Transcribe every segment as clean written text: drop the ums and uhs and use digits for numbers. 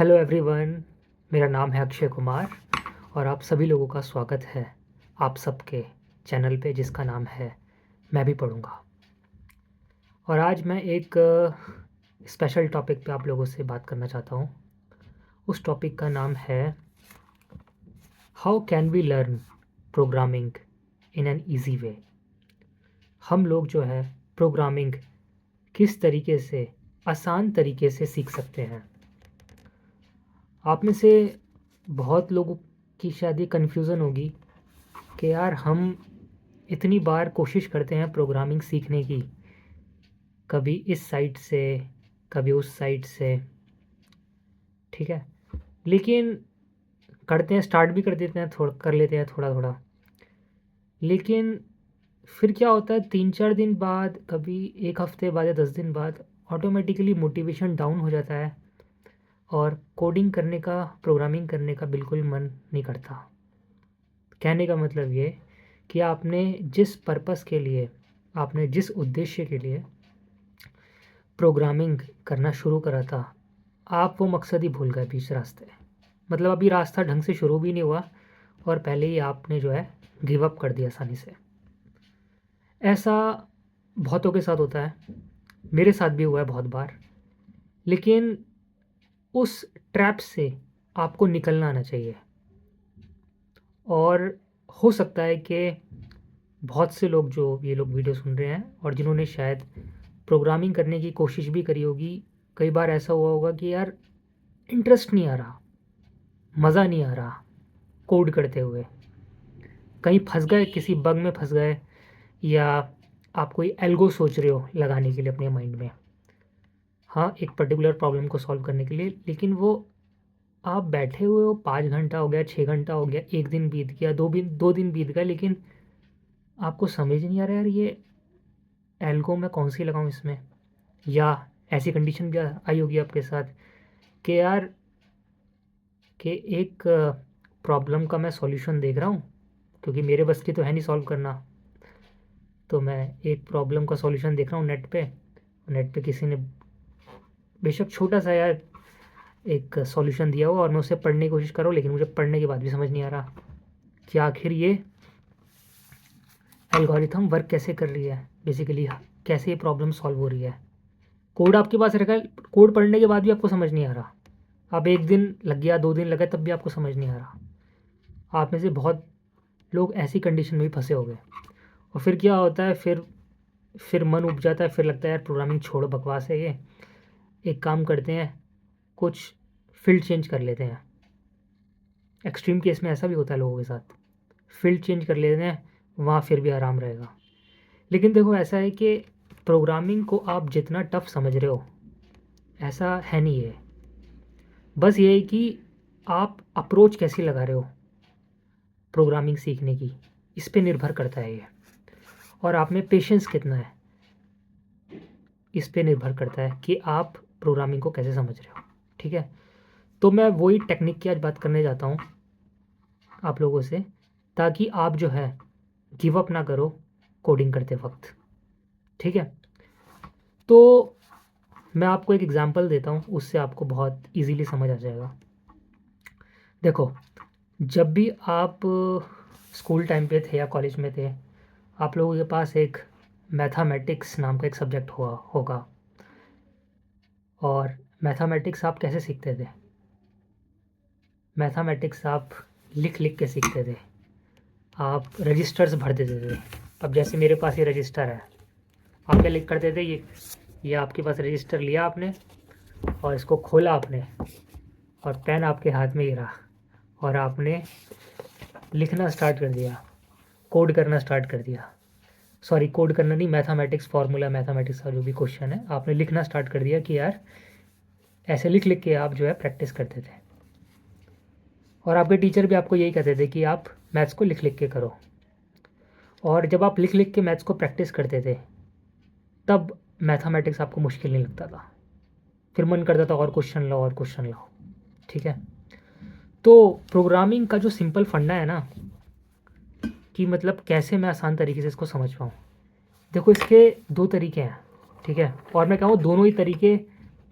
Hello everyone, मेरा नाम है अक्षय कुमार और आप सभी लोगों का स्वागत है आप सबके चैनल पे जिसका नाम है मैं भी पढ़ूँगा। और आज मैं एक स्पेशल टॉपिक पे आप लोगों से बात करना चाहता हूँ। उस टॉपिक का नाम है how can we learn programming in an easy way. हम लोग जो है प्रोग्रामिंग किस तरीके से आसान तरीके से सीख सकते हैं। आप में से बहुत लोगों की शायद ये कन्फ्यूज़न होगी कि यार हम इतनी बार कोशिश करते हैं प्रोग्रामिंग सीखने की, कभी इस साइट से कभी उस साइट से, ठीक है, लेकिन करते हैं, स्टार्ट भी कर देते हैं, थोड़ा कर लेते हैं थोड़ा थोड़ा, लेकिन फिर क्या होता है 3-4 दिन बाद, कभी एक हफ्ते बाद या 10 दिन बाद ऑटोमेटिकली मोटिवेशन डाउन हो जाता है और कोडिंग करने का, प्रोग्रामिंग करने का बिल्कुल मन नहीं करता। कहने का मतलब ये कि आपने जिस पर्पस के लिए, आपने जिस उद्देश्य के लिए प्रोग्रामिंग करना शुरू करा था, आप वो मकसद ही भूल गए बीच रास्ते। मतलब अभी रास्ता ढंग से शुरू भी नहीं हुआ और पहले ही आपने जो है गिव अप कर दिया आसानी से। ऐसा बहुतों के साथ होता है, मेरे साथ भी हुआ है बहुत बार। लेकिन उस ट्रैप से आपको निकलना आना चाहिए। और हो सकता है कि बहुत से लोग जो ये लोग वीडियो सुन रहे हैं और जिन्होंने शायद प्रोग्रामिंग करने की कोशिश भी करी होगी, कई बार ऐसा हुआ होगा कि यार इंटरेस्ट नहीं आ रहा, मज़ा नहीं आ रहा कोड करते हुए, कहीं फंस गए, किसी बग में फंस गए, या आप कोई एल्गो सोच रहे हो लगाने के लिए अपने माइंड में, हाँ, एक पर्टिकुलर प्रॉब्लम को सॉल्व करने के लिए, लेकिन वो आप बैठे हुए हो, 5 घंटा हो गया, 6 घंटा हो गया, एक दिन बीत गया, 2 दिन बीत गया, लेकिन आपको समझ नहीं आ रहा यार ये एल्गो मैं कौन सी लगाऊं इसमें। या ऐसी कंडीशन भी आई होगी आपके साथ कि यार कि एक प्रॉब्लम का मैं सॉल्यूशन देख रहा हूँ, क्योंकि मेरे बस की तो है नहीं सॉल्व करना, तो मैं एक प्रॉब्लम का सॉल्यूशन देख रहा हूँ नेट पे किसी ने बेशक छोटा सा यार एक सॉल्यूशन दिया हुआ और मैं उसे पढ़ने की कोशिश कर रहा हूँ, लेकिन मुझे पढ़ने के बाद भी समझ नहीं आ रहा कि आखिर ये एल्गोरिथम वर्क कैसे कर रही है, बेसिकली कैसे ये प्रॉब्लम सॉल्व हो रही है। कोड आपके पास रखा है, कोड पढ़ने के बाद भी आपको समझ नहीं आ रहा। अब 1 दिन लग गया, 2 दिन लगा, तब भी आपको समझ नहीं आ रहा। आप में से बहुत लोग ऐसी कंडीशन में भी फंसे हो गए। और फिर क्या होता है, फिर मन उब जाता है, फिर लगता है यार प्रोग्रामिंग छोड़ो, बकवास है ये, एक काम करते हैं, कुछ फील्ड चेंज कर लेते हैं। एक्सट्रीम केस में ऐसा भी होता है लोगों के साथ, फील्ड चेंज कर लेते हैं, वहाँ फिर भी आराम रहेगा। लेकिन देखो ऐसा है कि प्रोग्रामिंग को आप जितना टफ समझ रहे हो ऐसा है नहीं है। बस ये है कि आप अप्रोच कैसी लगा रहे हो प्रोग्रामिंग सीखने की, इस पे निर्भर करता है ये। और आप में पेशेंस कितना है, इस पे निर्भर करता है कि आप प्रोग्रामिंग को कैसे समझ रहे हो। ठीक है, तो मैं वही टेक्निक की आज बात करने जाता हूँ आप लोगों से, ताकि आप जो है गिव अप ना करो कोडिंग करते वक्त। ठीक है, तो मैं आपको एक एग्जांपल देता हूँ, उससे आपको बहुत इजीली समझ आ जाएगा। देखो, जब भी आप स्कूल टाइम पे थे या कॉलेज में थे, आप लोगों के पास एक मैथमेटिक्स नाम का एक सब्जेक्ट हुआ होगा। और मैथमेटिक्स आप कैसे सीखते थे? मैथमेटिक्स आप लिख लिख के सीखते थे, आप रजिस्टर्स भर देते थे। अब जैसे मेरे पास ये रजिस्टर है, आप क्या लिख करते थे, ये आपके पास रजिस्टर लिया आपने और इसको खोला आपने, और पेन आपके हाथ में ही रहा और आपने लिखना स्टार्ट कर दिया, कोड करना स्टार्ट कर दिया। सॉरी, कोड करना नहीं, मैथमेटिक्स फार्मूला, मैथमेटिक्स का जो भी क्वेश्चन है आपने लिखना स्टार्ट कर दिया कि यार ऐसे लिख लिख के आप जो है प्रैक्टिस करते थे। और आपके टीचर भी आपको यही कहते थे कि आप मैथ्स को लिख लिख के करो। और जब आप लिख लिख के मैथ्स को प्रैक्टिस करते थे तब मैथमेटिक्स आपको मुश्किल नहीं लगता था, फिर मन करता था और क्वेश्चन लाओ और क्वेश्चन लाओ। ठीक है, तो प्रोग्रामिंग का जो सिंपल फंडा है ना, कि मतलब कैसे मैं आसान तरीके से इसको समझ पाऊँ, देखो इसके 2 तरीके हैं। ठीक है, और मैं कहूँ दोनों ही तरीके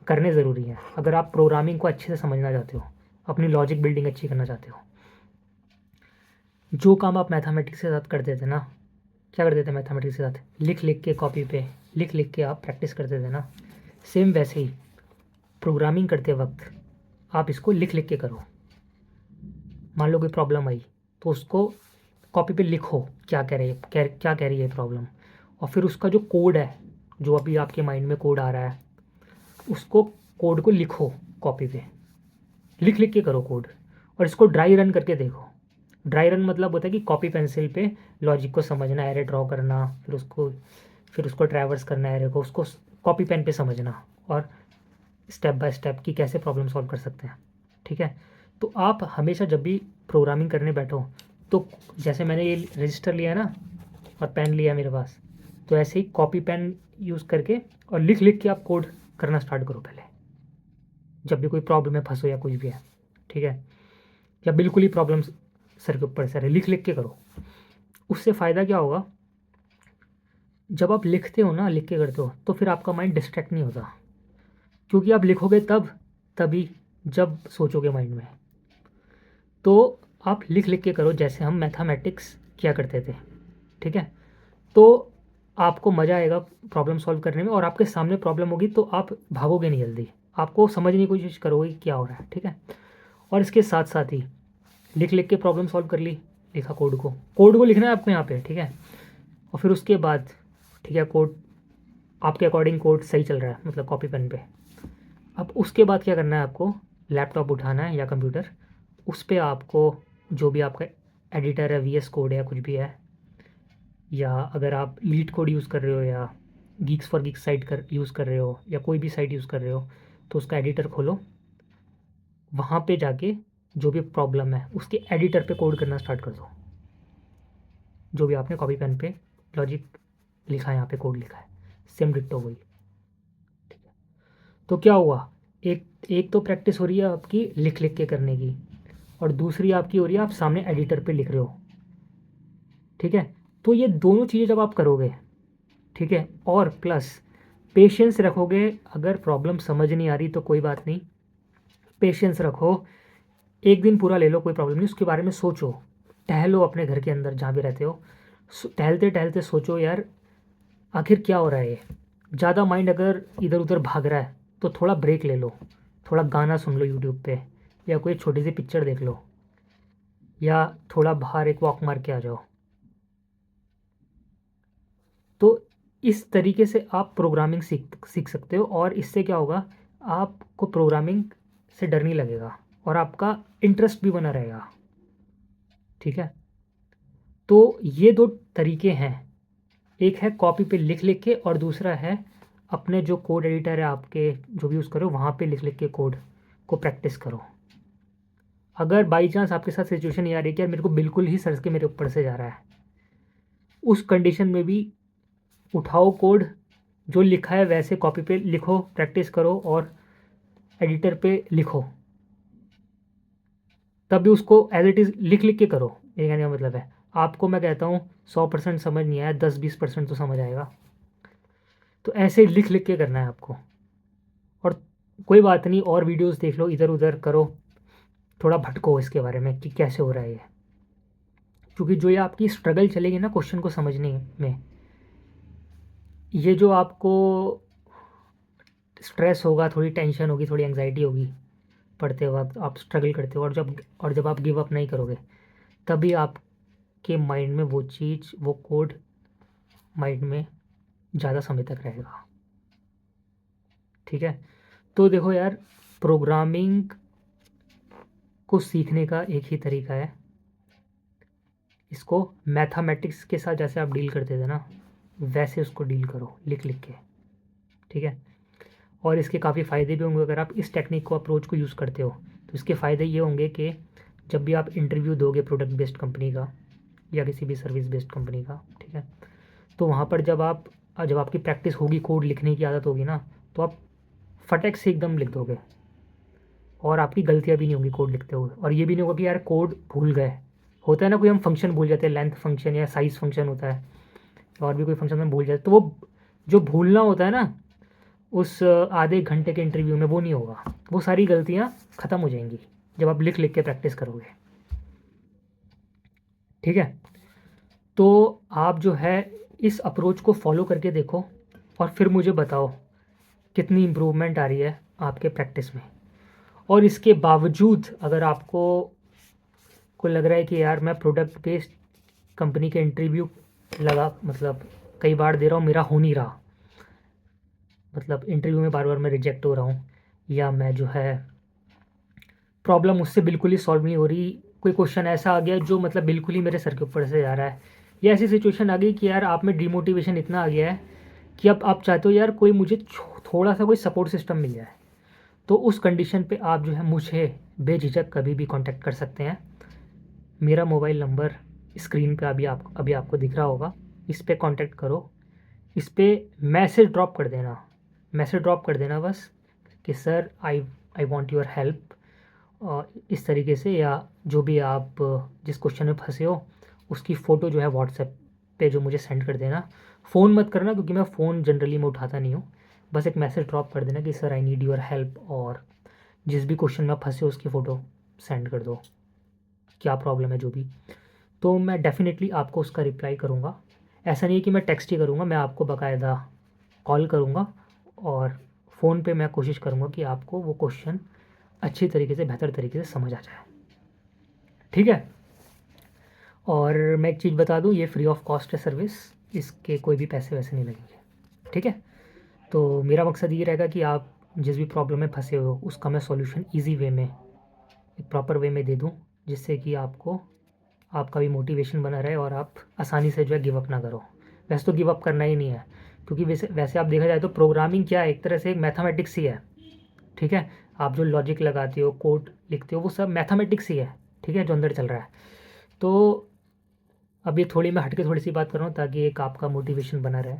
करने ज़रूरी हैं अगर आप प्रोग्रामिंग को अच्छे से समझना चाहते हो, अपनी लॉजिक बिल्डिंग अच्छी करना चाहते हो। जो काम आप मैथमेटिक्स के साथ करते थे ना, क्या करते थे मैथमेटिक्स के साथ, लिख लिख के कॉपी पे लिख लिख के आप प्रैक्टिस करते थे ना, सेम वैसे ही प्रोग्रामिंग करते वक्त आप इसको लिख लिख के करो। मान लो कोई प्रॉब्लम आई तो उसको कॉपी पे लिखो, क्या कह रही है, क्या कह रही है प्रॉब्लम, और फिर उसका जो कोड है, जो अभी आपके माइंड में कोड आ रहा है, उसको कोड को लिखो कॉपी पे, लिख लिख के करो कोड, और इसको ड्राई रन करके देखो। ड्राई रन मतलब होता है कि कॉपी पेंसिल पे लॉजिक को समझना, एरे ड्रॉ करना, फिर उसको ट्रैवर्स करना एरे को, उसको कॉपी पेन पे समझना, और स्टेप बाय स्टेप कि कैसे प्रॉब्लम सॉल्व कर सकते हैं। ठीक है, तो आप हमेशा जब भी प्रोग्रामिंग करने बैठो तो जैसे मैंने ये रजिस्टर लिया ना और पेन लिया मेरे पास, तो ऐसे ही कॉपी पेन यूज़ करके और लिख लिख के आप कोड करना स्टार्ट करो पहले, जब भी कोई प्रॉब्लम है, फंसो या कुछ भी है। ठीक है, या बिल्कुल ही प्रॉब्लम सर के ऊपर सर है, लिख लिख के करो। उससे फ़ायदा क्या होगा, जब आप लिखते हो ना, लिख के करते हो, तो फिर आपका माइंड डिस्ट्रैक्ट नहीं होता, क्योंकि आप लिखोगे तभी जब सोचोगे माइंड में। तो आप लिख लिख के करो जैसे हम मैथमेटिक्स किया करते थे। ठीक है, तो आपको मज़ा आएगा प्रॉब्लम सॉल्व करने में, और आपके सामने प्रॉब्लम होगी तो आप भागोगे नहीं जल्दी, आपको समझने की कोशिश करोगे कि क्या हो रहा है। ठीक है, और इसके साथ साथ ही लिख लिख के प्रॉब्लम सॉल्व कर ली, लिखा कोड को लिखना है आपको यहाँ पे। ठीक है, और फिर उसके बाद ठीक है, कोड आपके अकॉर्डिंग कोड सही चल रहा है, मतलब कॉपी पेन पे। अब उसके बाद क्या करना है, आपको लैपटॉप उठाना है या कंप्यूटर, उस पर आपको जो भी आपका एडिटर है, VS कोड है या कुछ भी है, या अगर आप लीड कोड यूज़ कर रहे हो या Geeks for Geeks site use कर रहे हो या कोई भी साइट यूज़ कर रहे हो, तो उसका एडिटर खोलो, वहाँ पे जाके जो भी प्रॉब्लम है उसके एडिटर पे कोड करना स्टार्ट कर दो, जो भी आपने कॉपी पेन पे लॉजिक लिखा है, यहाँ पे कोड लिखा है, सेम डिट्टो वही। ठीक है, तो क्या हुआ, एक एक तो प्रैक्टिस हो रही है आपकी लिख लिख के करने की, और दूसरी आपकी हो रही है आप सामने एडिटर पे लिख रहे हो। ठीक है, तो ये दोनों चीज़ें जब आप करोगे, ठीक है, और प्लस पेशेंस रखोगे, अगर प्रॉब्लम समझ नहीं आ रही तो कोई बात नहीं, पेशेंस रखो, एक दिन पूरा ले लो, कोई प्रॉब्लम नहीं, उसके बारे में सोचो, टहलो अपने घर के अंदर जहाँ भी रहते हो, टहलते टहलते सोचो यार आखिर क्या हो रहा है ये। ज़्यादा माइंड अगर इधर उधर भाग रहा है तो थोड़ा ब्रेक ले लो, थोड़ा गाना सुन लो यूट्यूब पे, या कोई छोटी सी पिक्चर देख लो, या थोड़ा बाहर एक वॉक मार के आ जाओ। तो इस तरीके से आप प्रोग्रामिंग सीख सीख सकते हो, और इससे क्या होगा, आपको प्रोग्रामिंग से डर नहीं लगेगा और आपका इंटरेस्ट भी बना रहेगा। ठीक है, तो ये दो तरीके हैं, एक है कॉपी पे लिख लिख के, और दूसरा है अपने जो कोड एडिटर है आपके जो भी यूज़ करो वहाँ पे लिख लिख के कोड को प्रैक्टिस करो। अगर बाई चांस आपके साथ सिचुएशन ये आ रही है कि यार मेरे को बिल्कुल ही सर के मेरे ऊपर से जा रहा है, उस कंडीशन में भी उठाओ कोड, जो लिखा है वैसे कॉपी पे लिखो, प्रैक्टिस करो, और एडिटर पे लिखो, तब भी उसको एज इट इज़ लिख लिख के करो। ये कहने का मतलब है, आपको मैं कहता हूँ 100% समझ नहीं आया, 10-20% तो समझ आएगा। तो ऐसे लिख लिख के करना है आपको, और कोई बात नहीं, और वीडियोस देख लो, इधर उधर करो, थोड़ा भटको इसके बारे में कि कैसे हो रहा है ये, क्योंकि जो ये आपकी स्ट्रगल चलेगी ना क्वेश्चन को समझने में, ये जो आपको स्ट्रेस होगा, थोड़ी टेंशन होगी, थोड़ी एंग्जाइटी होगी पढ़ते वक्त, आप स्ट्रगल करते हो, और जब आप गिव अप नहीं करोगे, तभी आपके माइंड में वो चीज़, वो कोड माइंड में ज़्यादा समय तक रहेगा। ठीक है, तो देखो यार, प्रोग्रामिंग को सीखने का एक ही तरीका है, इसको मैथमेटिक्स के साथ जैसे आप डील करते थे ना, वैसे उसको डील करो लिख लिख के। ठीक है, और इसके काफ़ी फ़ायदे भी होंगे अगर आप इस टेक्निक को, अप्रोच को यूज़ करते हो, तो इसके फ़ायदे ये होंगे कि जब भी आप इंटरव्यू दोगे प्रोडक्ट बेस्ड कंपनी का या किसी भी सर्विस बेस्ड कंपनी का, ठीक है, तो वहाँ पर जब आपकी प्रैक्टिस होगी, कोड लिखने की आदत होगी ना, तो आप फटक से एकदम लिख दोगे, और आपकी गलतियाँ भी नहीं होंगी कोड लिखते हुए, और ये भी नहीं होगा कि यार कोड भूल गए। होता है ना, कोई हम फंक्शन भूल जाते हैं, लेंथ फंक्शन या साइज़ फंक्शन होता है, और भी कोई फंक्शन हम भूल जाते, तो वो जो भूलना होता है ना, उस आधे घंटे के इंटरव्यू में वो नहीं होगा। वो सारी गलतियाँ ख़त्म हो जाएंगी जब आप लिख लिख के प्रैक्टिस करोगे। ठीक है, तो आप जो है इस अप्रोच को फॉलो करके देखो और फिर मुझे बताओ कितनी इम्प्रूवमेंट आ रही है आपके प्रैक्टिस में। और इसके बावजूद अगर आपको को लग रहा है कि यार मैं प्रोडक्ट बेस्ड कंपनी के इंटरव्यू लगा मतलब कई बार दे रहा हूँ, मेरा हो नहीं रहा, मतलब इंटरव्यू में बार बार मैं रिजेक्ट हो रहा हूँ, या मैं जो है प्रॉब्लम मुझसे बिल्कुल ही सॉल्व नहीं हो रही, कोई क्वेश्चन ऐसा आ गया जो मतलब बिल्कुल ही मेरे सर के ऊपर से जा रहा है, या ऐसी सिचुएशन आ गई कि यार आप में डिमोटिवेशन इतना आ गया है कि अब आप चाहते हो यार कोई मुझे थोड़ा सा कोई सपोर्ट सिस्टम मिल जाए, तो उस कंडीशन पे आप जो है मुझे बेझिझक कभी भी कांटेक्ट कर सकते हैं। मेरा मोबाइल नंबर स्क्रीन पे अभी आपको दिख रहा होगा, इस पे कांटेक्ट करो, इस पे मैसेज ड्रॉप कर देना बस कि sir I I want your help, इस तरीके से, या जो भी आप जिस क्वेश्चन में फंसे हो उसकी फ़ोटो जो है व्हाट्सएप पे जो मुझे सेंड कर देना। फ़ोन मत करना क्योंकि मैं फ़ोन जनरली मैं उठाता नहीं हूँ, बस एक मैसेज ड्रॉप कर देना कि sir I need your help, और जिस भी क्वेश्चन में आप फंसे हो उसकी फ़ोटो सेंड कर दो, क्या प्रॉब्लम है जो भी। तो मैं डेफ़िनेटली आपको उसका रिप्लाई करूँगा। ऐसा नहीं है कि मैं टेक्स्ट ही करूँगा, मैं आपको बाकायदा कॉल करूँगा और फ़ोन पे मैं कोशिश करूँगा कि आपको वो क्वेश्चन अच्छी तरीके से बेहतर तरीके से समझ आ जाए। ठीक है, और मैं एक चीज़ बता दूँ, ये फ्री ऑफ कॉस्ट है सर्विस, इसके कोई भी पैसे वैसे नहीं लगेंगे। ठीक है, तो मेरा मकसद ये रहेगा कि आप जिस भी प्रॉब्लम में फंसे हो उसका मैं सॉल्यूशन ईजी वे में, एक प्रॉपर वे में दे दूँ, जिससे कि आपको आपका भी मोटिवेशन बना रहे और आप आसानी से जो है गिव अप ना करो। वैसे तो गिव अप करना ही नहीं है, क्योंकि वैसे वैसे आप देखा जाए तो प्रोग्रामिंग क्या है, एक तरह से एक मैथमेटिक्स ही है। ठीक है, आप जो लॉजिक लगाते हो, कोड लिखते हो, वो सब मैथमेटिक्स ही है। ठीक है, जो अंदर चल रहा है। तो अब ये थोड़ी मैं हट के थोड़ी सी बात कर रहा हूँ ताकि एक आपका मोटिवेशन बना रहे।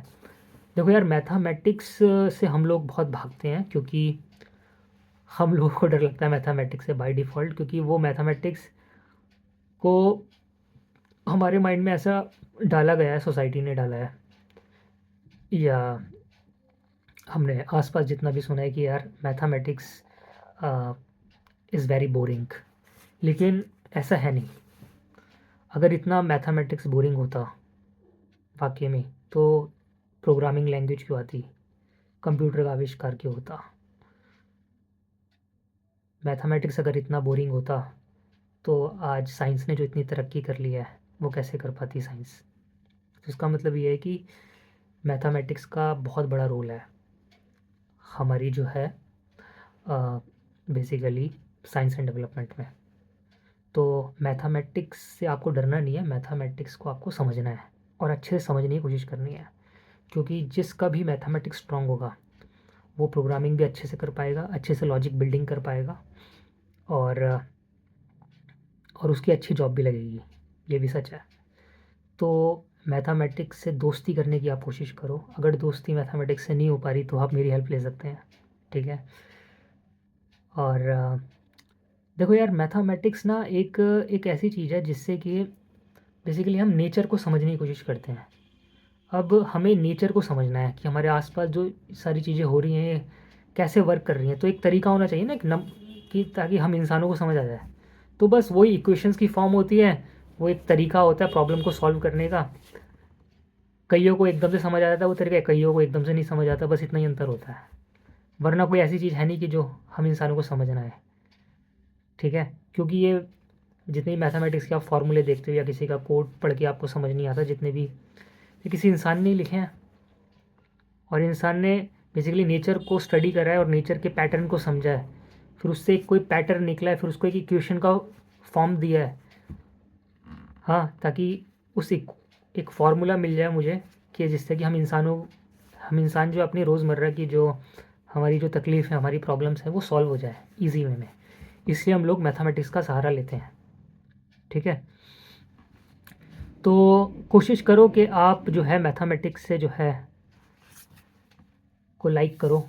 देखो यार, मैथमेटिक्स से हम लोग बहुत भागते हैं, क्योंकि हम लोगों को डर लगता है मैथमेटिक्स से बाय डिफ़ॉल्ट, क्योंकि वो मैथमेटिक्स को हमारे माइंड में ऐसा डाला गया है, सोसाइटी ने डाला है, या हमने आसपास जितना भी सुना है कि यार मैथमेटिक्स इज़ वेरी बोरिंग। लेकिन ऐसा है नहीं। अगर इतना मैथमेटिक्स बोरिंग होता वाकई में, तो प्रोग्रामिंग लैंग्वेज क्यों आती, कंप्यूटर का आविष्कार क्यों होता। मैथमेटिक्स अगर इतना बोरिंग होता तो आज साइंस ने जो इतनी तरक्की कर ली है वो कैसे कर पाती साइंस। तो इसका मतलब ये है कि मैथमेटिक्स का बहुत बड़ा रोल है हमारी जो है बेसिकली साइंस एंड डेवलपमेंट में। तो मैथमेटिक्स से आपको डरना नहीं है, मैथमेटिक्स को आपको समझना है और अच्छे से समझने की कोशिश करनी है, क्योंकि जिसका भी मैथमेटिक्स स्ट्रांग होगा वो प्रोग्रामिंग भी अच्छे से कर पाएगा, अच्छे से लॉजिक बिल्डिंग कर पाएगा, और उसकी अच्छी जॉब भी लगेगी, ये भी सच है। तो मैथमेटिक्स से दोस्ती करने की आप कोशिश करो। अगर दोस्ती मैथमेटिक्स से नहीं हो पा रही तो आप मेरी हेल्प ले सकते हैं। ठीक है, और देखो यार, मैथमेटिक्स ना एक एक ऐसी चीज़ है जिससे कि बेसिकली हम नेचर को समझने की कोशिश करते हैं। अब हमें नेचर को समझना है कि हमारे आसपास जो सारी चीज़ें हो रही हैं कैसे वर्क कर रही हैं, तो एक तरीका होना चाहिए ना, एक नम कि ताकि हम इंसानों को समझ आ जाए। तो बस वही इक्वेशंस की फॉर्म होती है, वो एक तरीका होता है प्रॉब्लम को सॉल्व करने का। कईयों को एकदम से समझ आ जाता है वो तरीका, कईयों को एकदम से नहीं समझ आता, बस इतना ही अंतर होता है। वरना कोई ऐसी चीज़ है नहीं कि जो हम इंसानों को समझना है। ठीक है, क्योंकि ये जितने भी मैथमेटिक्स के आप फार्मूले देखते हो या किसी का कोड पढ़ के आपको समझ नहीं आता, जितने भी ये किसी इंसान ने ही लिखे हैं, और इंसान ने बेसिकली नेचर को स्टडी करा है और नेचर के पैटर्न को समझा है, फिर उससे एक कोई पैटर्न निकला है, फिर उसको एक इक्वेशन का फॉर्म दिया है। हाँ, ताकि उस एक फार्मूला मिल जाए मुझे कि जिससे कि हम इंसान जो अपनी रोज़मर्रा की जो हमारी जो तकलीफ़ है, हमारी प्रॉब्लम्स हैं, वो सॉल्व हो जाए ईजी वे में। इसलिए हम लोग मैथमेटिक्स का सहारा लेते हैं। ठीक है, तो कोशिश करो कि आप जो है मैथमेटिक्स से जो है को लाइक करो,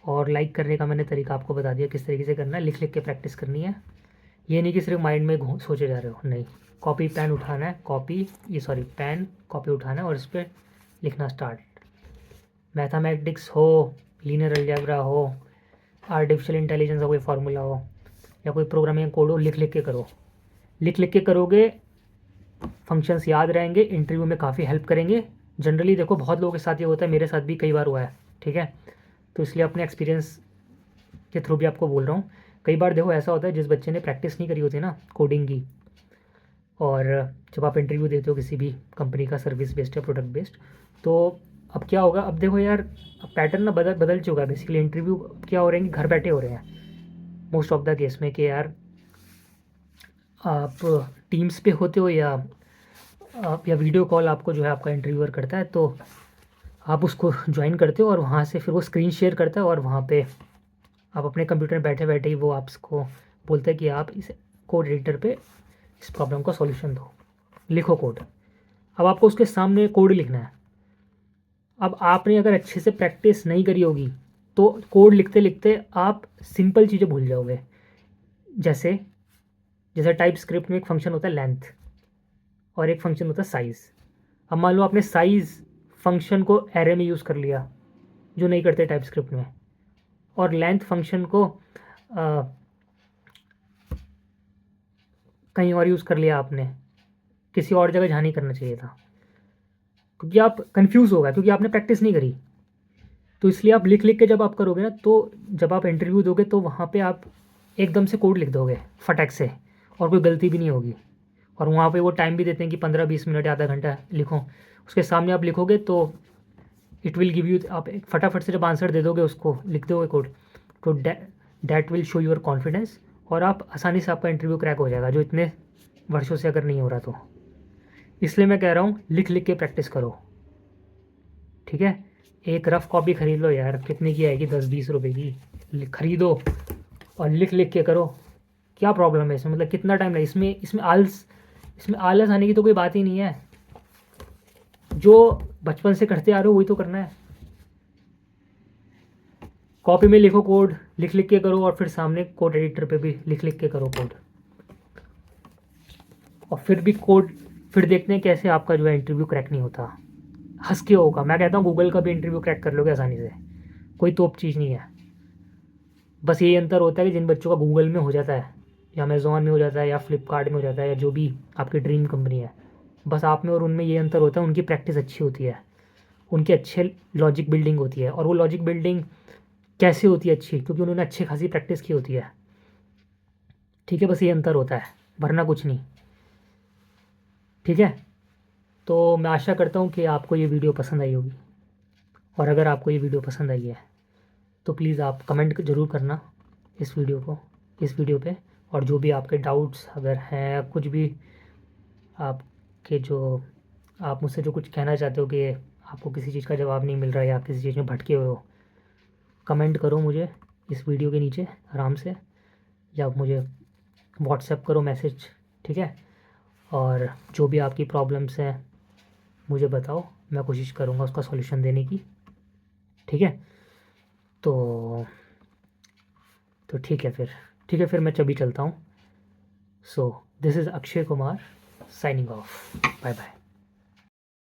और लाइक करने का मैंने तरीका आपको बता दिया किस तरीके से करना है। लिख लिख के प्रैक्टिस करनी है, ये नहीं कि सिर्फ माइंड में सोचे जा रहे हो, नहीं। कॉपी पेन उठाना है, पेन कॉपी उठाना है और इस पर लिखना स्टार्ट। मैथमेटिक्स हो लीनियर अलजेब्रा हो, आर्टिफिशियल इंटेलिजेंस का कोई फार्मूला हो, या कोई प्रोग्रामिंग कोड हो, लिख लिख के करो। लिख लिख के करोगे, फंक्शंस याद रहेंगे, इंटरव्यू में काफ़ी हेल्प करेंगे। जनरली देखो बहुत लोगों के साथ ये होता है, मेरे साथ भी कई बार हुआ है, ठीक है। तो इसलिए अपने एक्सपीरियंस के थ्रू भी आपको बोल रहा हूँ। कई बार देखो ऐसा होता है, जिस बच्चे ने प्रैक्टिस नहीं करी होती ना कोडिंग की, और जब आप इंटरव्यू देते हो किसी भी कंपनी का, सर्विस बेस्ड या प्रोडक्ट बेस्ड, तो अब क्या होगा, अब देखो यार, अब पैटर्न ना बदल बदल चुका है। बेसिकली इंटरव्यू क्या हो रहे हैं कि घर बैठे हो रहे हैं मोस्ट ऑफ द केस में, कि यार आप टीम्स पे होते हो या वीडियो कॉल आपको जो है आपका इंटरव्यूअर करता है, तो आप उसको ज्वाइन करते हो और वहाँ से फिर वो स्क्रीन शेयर करता है, और वहाँ पे आप अपने कंप्यूटर में बैठे बैठे ही वो आपको बोलता है कि आप इस कोड एडिटर पे इस प्रॉब्लम का सॉल्यूशन दो, लिखो कोड। अब आपको उसके सामने कोड लिखना है। अब आपने अगर अच्छे से प्रैक्टिस नहीं करी होगी तो कोड लिखते लिखते आप सिंपल चीज़ें भूल जाओगे। जैसे जैसे टाइप स्क्रिप्ट में एक फंक्शन होता है लेंथ, और एक फंक्शन होता है साइज़। अब मान लो आपने साइज़ फंक्शन को एरे में यूज़ कर लिया, जो नहीं करते टाइप स्क्रिप्ट में, और लेंथ फंक्शन को कहीं और यूज़ कर लिया आपने, किसी और जगह जहाँ नहीं करना चाहिए था, क्योंकि आप कंफ्यूज हो गए, क्योंकि आपने प्रैक्टिस नहीं करी। तो इसलिए आप लिख लिख के जब आप करोगे ना, तो जब आप इंटरव्यू दोगे तो वहाँ पे आप एकदम से कोड लिख दोगे फटाक से, और कोई गलती भी नहीं होगी। और वहाँ पे वो टाइम भी देते हैं कि 15-20 मिनट या आधा घंटा लिखो। उसके सामने आप लिखोगे तो इट विल गिव यू, आप एक फटाफट से जब आंसर दे दोगे, उसको लिख दोगे कोड, तो that will show your confidence, और आप आसानी से आपका इंटरव्यू क्रैक हो जाएगा, जो इतने वर्षों से अगर नहीं हो रहा तो। इसलिए मैं कह रहा हूँ लिख लिख के प्रैक्टिस करो, ठीक है। एक रफ़ कॉपी ख़रीद लो यार, कितने की आएगी, 10-20 रुपए की, खरीदो और लिख लिख के करो। क्या प्रॉब्लम है इसमें, मतलब कितना टाइम लगे इसमें? इसमें आलस आने की तो कोई बात ही नहीं है। जो बचपन से करते आ रहे हो वही तो करना है। कॉपी में लिखो कोड, लिख लिख के करो, और फिर सामने कोड एडिटर पे भी लिख लिख के करो कोड, और फिर भी कोड, फिर देखते हैं कैसे आपका जो है इंटरव्यू क्रैक नहीं होता। हंस के होगा, मैं कहता हूँ गूगल का भी इंटरव्यू क्रैक कर लोगे आसानी से, कोई तोप चीज़ नहीं है। बस यही अंतर होता है कि जिन बच्चों का गूगल में हो जाता है, या अमेज़ॉन में हो जाता है, या फ्लिपकार्ट में हो जाता है, या जो भी आपकी ड्रीम कंपनी है, बस आप में और उनमें ये अंतर होता है, उनकी प्रैक्टिस अच्छी होती है, उनकी अच्छे लॉजिक बिल्डिंग होती है। और वो लॉजिक बिल्डिंग कैसे होती है अच्छी, क्योंकि उन्होंने अच्छी खासी प्रैक्टिस की होती है, ठीक है। बस ये अंतर होता है, वरना कुछ नहीं, ठीक है। तो मैं आशा करता हूँ कि आपको ये वीडियो पसंद आई होगी, और अगर आपको ये वीडियो पसंद आई है तो प्लीज़ आप कमेंट ज़रूर करना इस वीडियो पे। और जो भी आपके डाउट्स अगर हैं, कुछ भी आपके जो आप मुझसे जो कुछ कहना चाहते हो कि आपको किसी चीज़ का जवाब नहीं मिल रहा है, या किसी चीज़ में भटके हुए हो, कमेंट करो मुझे इस वीडियो के नीचे आराम से, या आप मुझे व्हाट्सएप करो मैसेज, ठीक है। और जो भी आपकी प्रॉब्लम्स हैं मुझे बताओ, मैं कोशिश करूँगा उसका सॉल्यूशन देने की, ठीक है। तो ठीक है फिर मैं चभी चलता हूँ। So this is Akshay Kumar signing off, bye bye.